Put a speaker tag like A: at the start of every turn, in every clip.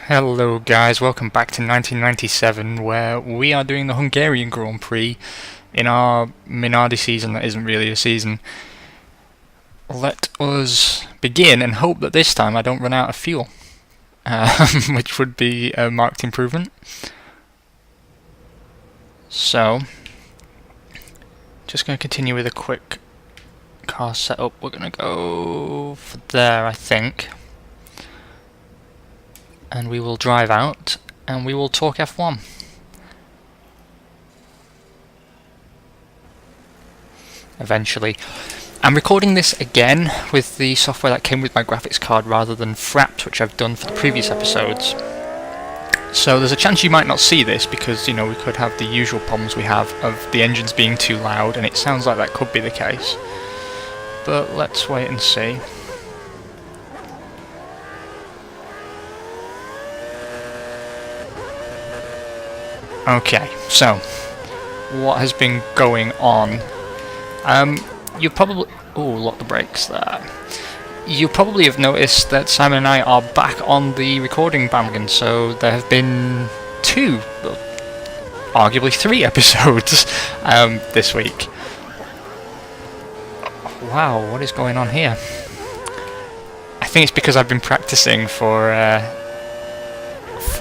A: Hello guys, welcome back to 1997 where we are doing the Hungarian Grand Prix in our Minardi season that isn't really a season. Let us begin and hope that this time I don't run out of fuel, which would be a marked improvement. So, just going to continue with a quick car setup. We're going to go for there, I think. And we will drive out and we will talk F1. Eventually. I'm recording this again with the software that came with my graphics card rather than Fraps, which I've done for the previous episodes. So there's a chance you might not see this because, we could have the usual problems we have of the engines being too loud, and it sounds like that could be the case. But let's wait and see. Okay, so what has been going on? You probably lock the brakes there. You probably have noticed that Simon and I are back on the recording bandwagon. So there have been arguably three episodes this week. Wow, what is going on here? I think it's because I've been practicing for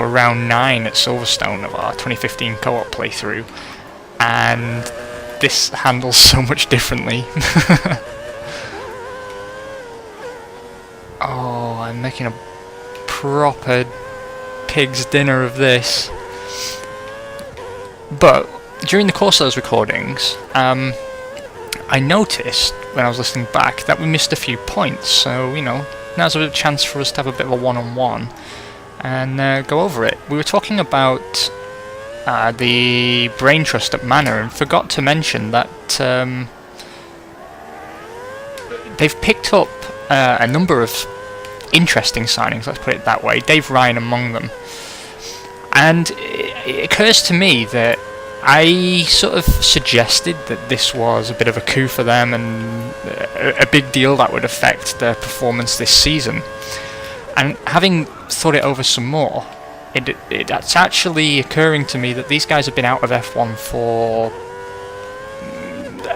A: round 9 at Silverstone of our 2015 co-op playthrough, and this handles so much differently. Oh, I'm making a proper pig's dinner of this. But during the course of those recordings, I noticed when I was listening back that we missed a few points, so now's a chance for us to have a bit of a one-on-one and go over it. We were talking about the brain trust at Manor and forgot to mention that they've picked up a number of interesting signings, let's put it that way, Dave Ryan among them. And it occurs to me that I sort of suggested that this was a bit of a coup for them and a big deal that would affect their performance this season. And having thought it over some more, it's actually occurring to me that these guys have been out of F1 for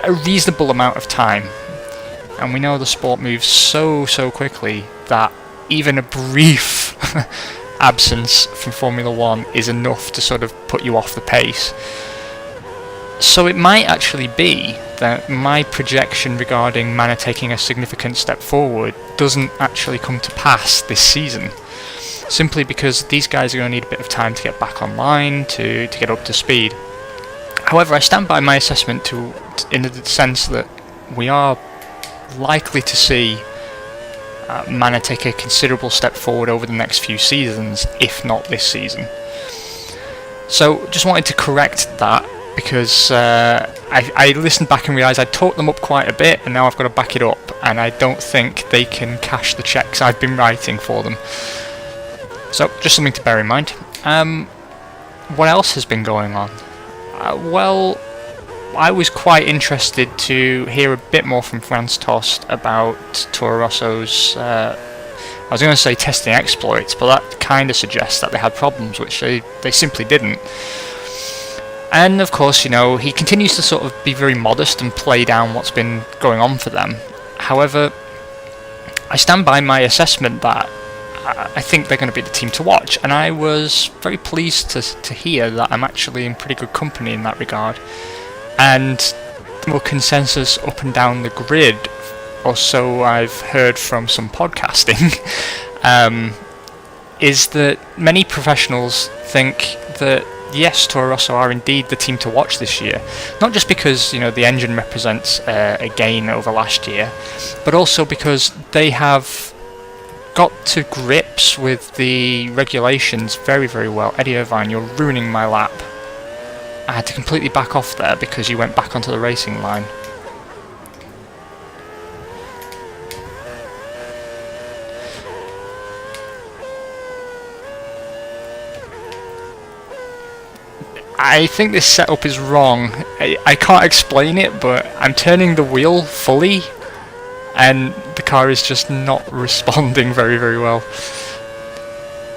A: a reasonable amount of time. And we know the sport moves so quickly that even a brief absence from Formula 1 is enough to sort of put you off the pace. So it might actually be that my projection regarding Manor taking a significant step forward doesn't actually come to pass this season, simply because these guys are going to need a bit of time to get back online, to get up to speed. However, I stand by my assessment in the sense that we are likely to see Manor take a considerable step forward over the next few seasons, if not this season. So just wanted to correct that, because I listened back and realised I'd talked them up quite a bit, and now I've got to back it up, and I don't think they can cash the cheques I've been writing for them. So, just something to bear in mind. What else has been going on? Well, I was quite interested to hear a bit more from Franz Tost about Toro Rosso's, I was going to say testing exploits, but that kind of suggests that they had problems, which they simply didn't. And of course, he continues to sort of be very modest and play down what's been going on for them. However, I stand by my assessment that I think they're going to be the team to watch, and I was very pleased to hear that I'm actually in pretty good company in that regard. And the consensus up and down the grid, or so I've heard from some podcasting, is that many professionals think that yes, Toro Rosso are indeed the team to watch this year. Not just because the engine represents a gain over last year, but also because they have got to grips with the regulations very well. Eddie Irvine, you're ruining my lap. I had to completely back off there because you went back onto the racing line. I think this setup is wrong. I can't explain it, but I'm turning the wheel fully and the car is just not responding very well.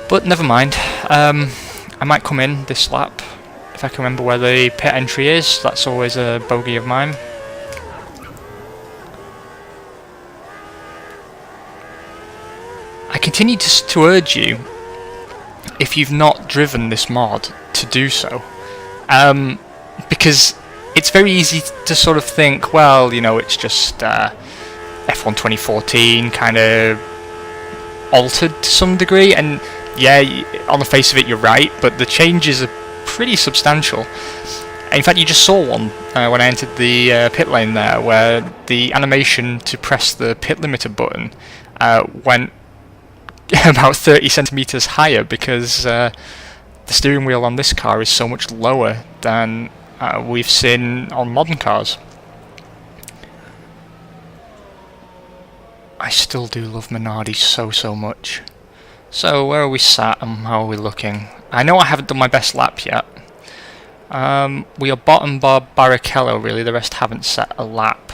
A: But never mind. I might come in this lap if I can remember where the pit entry is. That's always a bogey of mine. I continue to urge you, if you've not driven this mod, to do so. Because it's very easy to sort of think, well, you know, it's just F1 2014 kind of altered to some degree, and yeah, on the face of it you're right, but the changes are pretty substantial. In fact, you just saw one when I entered the pit lane there, where the animation to press the pit limiter button went about 30 centimeters higher, because the steering wheel on this car is so much lower than we've seen on modern cars. I still do love Minardi so much. So where are we sat and how are we looking? I know I haven't done my best lap yet. We are bottom bar Barrichello really, the rest haven't set a lap.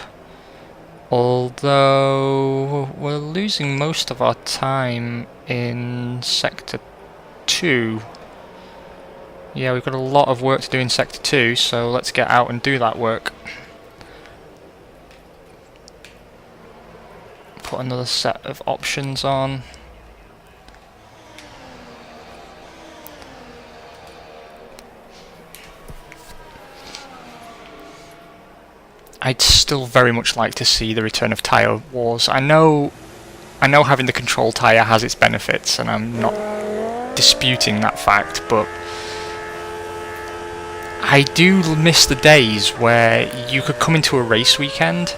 A: Although we're losing most of our time in Sector 2. Yeah, we've got a lot of work to do in Sector 2, so let's get out and do that work. Put another set of options on. I'd still very much like to see the return of tyre wars. I know having the control tyre has its benefits, and I'm not disputing that fact, but I do miss the days where you could come into a race weekend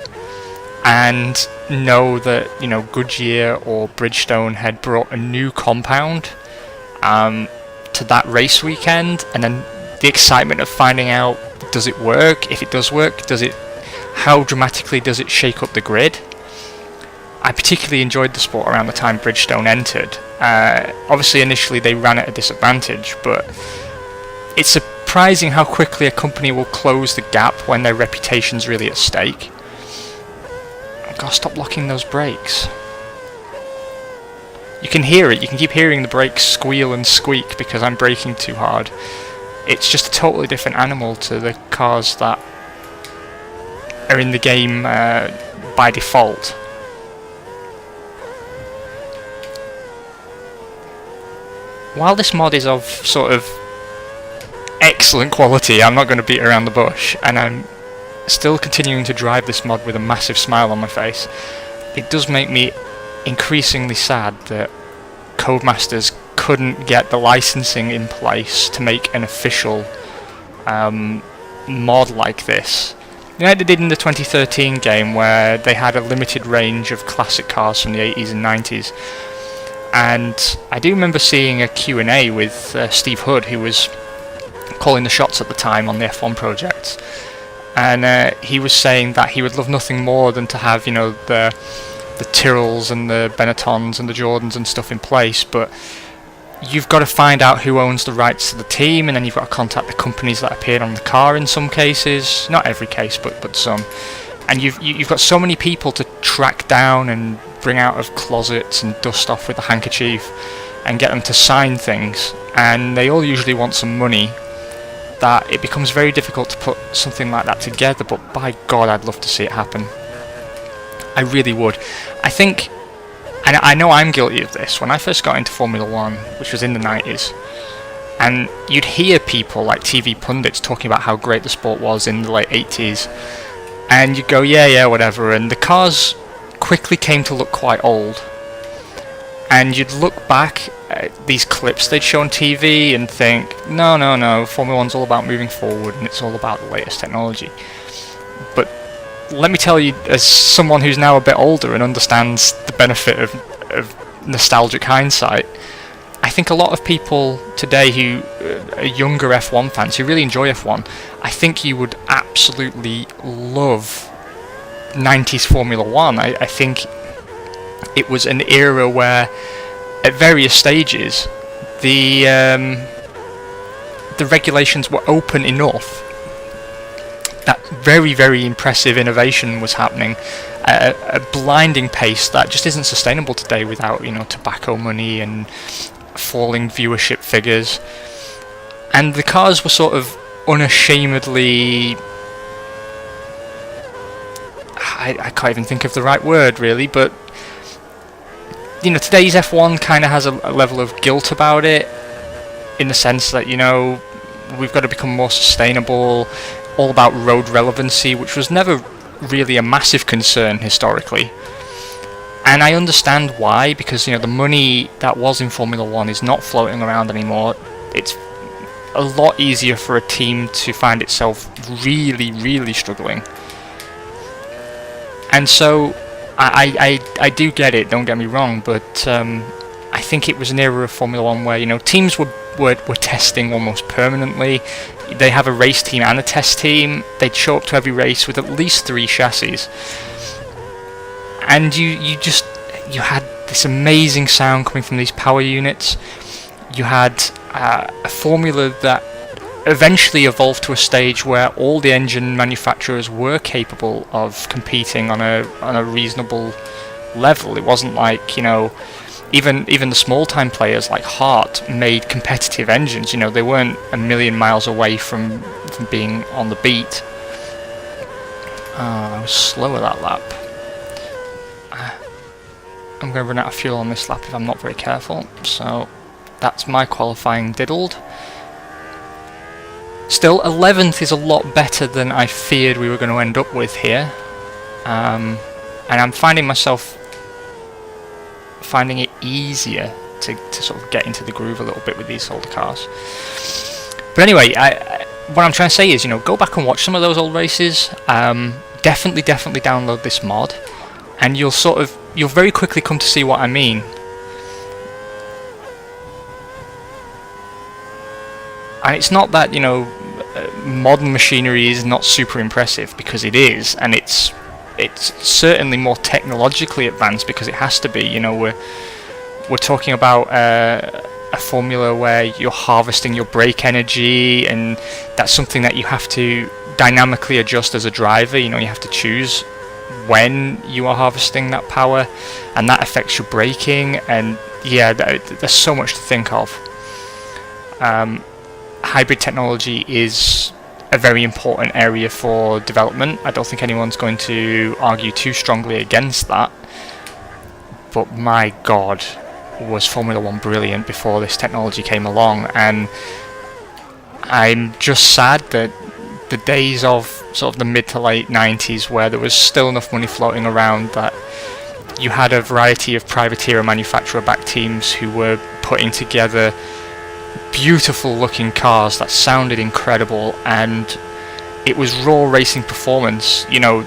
A: and know that, you know, Goodyear or Bridgestone had brought a new compound to that race weekend, and then the excitement of finding out, does it work? If it does work, how dramatically does it shake up the grid? I particularly enjoyed the sport around the time Bridgestone entered. Obviously initially they ran at a disadvantage, but it's surprising how quickly a company will close the gap when their reputation's really at stake. I've got to stop locking those brakes. You can hear it, you can keep hearing the brakes squeal and squeak because I'm braking too hard. It's just a totally different animal to the cars that are in the game by default. While this mod is of sort of excellent quality, I'm not going to beat around the bush, and I'm still continuing to drive this mod with a massive smile on my face. It does make me increasingly sad that Codemasters couldn't get the licensing in place to make an official mod like this. You know, they did in the 2013 game, where they had a limited range of classic cars from the 80s and 90s. And I do remember seeing a Q&A with Steve Hood, who was calling the shots at the time on the F1 project. And he was saying that he would love nothing more than to have, you know, the Tyrrells and the Benettons and the Jordans and stuff in place, but you've got to find out who owns the rights to the team, and then you've got to contact the companies that appeared on the car in some cases, not every case, but some. And you've got so many people to track down and bring out of closets and dust off with a handkerchief and get them to sign things, and they all usually want some money, that it becomes very difficult to put something like that together. But by God, I'd love to see it happen. I really would. I think, and I know I'm guilty of this, when I first got into Formula 1, which was in the 90s, and you'd hear people like TV pundits talking about how great the sport was in the late 80s, and you'd go, yeah, whatever, and the cars quickly came to look quite old, and you'd look back at these clips they'd show on TV and think, no, Formula 1's all about moving forward, and it's all about the latest technology. But let me tell you, as someone who's now a bit older and understands the benefit of nostalgic hindsight, I think a lot of people today who are younger F1 fans, who really enjoy F1, I think you would absolutely love 90s Formula 1. I think it was an era where, at various stages, the regulations were open enough that very, very impressive innovation was happening at a blinding pace that just isn't sustainable today without, you know, tobacco money and falling viewership figures, and the cars were sort of unashamedly, I can't even think of the right word really, but you know, today's F1 kind of has a level of guilt about it, in the sense that, you know, we've got to become more sustainable, all about road relevancy, which was never really a massive concern historically. And I understand why, because, you know, the money that was in Formula 1 is not floating around anymore. It's a lot easier for a team to find itself really, really struggling. And so I do get it, don't get me wrong, but I think it was an era of Formula 1 where, you know, teams were testing almost permanently. They have a race team and a test team. They'd show up to every race with at least 3 chassis. And you had this amazing sound coming from these power units. You had a formula that eventually evolved to a stage where all the engine manufacturers were capable of competing on a reasonable level. It wasn't like, you know, even the small time players like Hart made competitive engines. You know, they weren't a million miles away from being on the beat. I was slow at that lap. I'm going to run out of fuel on this lap if I'm not very careful, so that's my qualifying diddled. Still, 11th is a lot better than I feared we were going to end up with here, and I'm finding it easier to sort of get into the groove a little bit with these older cars. But anyway, what I'm trying to say is, you know, go back and watch some of those old races. Definitely download this mod, and you'll very quickly come to see what I mean. And it's not that, you know, modern machinery is not super impressive, because it is, and it's certainly more technologically advanced because it has to be. You know, we're talking about a formula where you're harvesting your brake energy, and that's something that you have to dynamically adjust as a driver. You know, you have to choose when you are harvesting that power, and that affects your braking. And yeah, there's so much to think of. Hybrid technology is a very important area for development. I don't think anyone's going to argue too strongly against that. But my God, was Formula 1 brilliant before this technology came along, and I'm just sad that the days of sort of the mid to late 90s, where there was still enough money floating around that you had a variety of privateer manufacturer-backed teams who were putting together beautiful looking cars that sounded incredible, and it was raw racing performance. You know,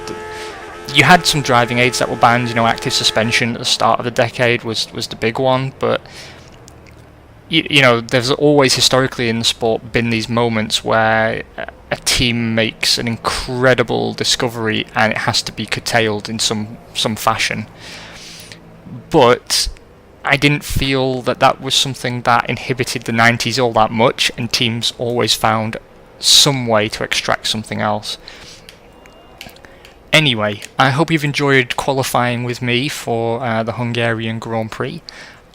A: you had some driving aids that were banned. You know, active suspension at the start of the decade was the big one, but you know, there's always historically in the sport been these moments where a team makes an incredible discovery and it has to be curtailed in some fashion. But I didn't feel that was something that inhibited the 90s all that much, and teams always found some way to extract something else. Anyway, I hope you've enjoyed qualifying with me for the Hungarian Grand Prix.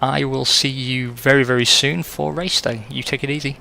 A: I will see you very, very soon for race day. You take it easy.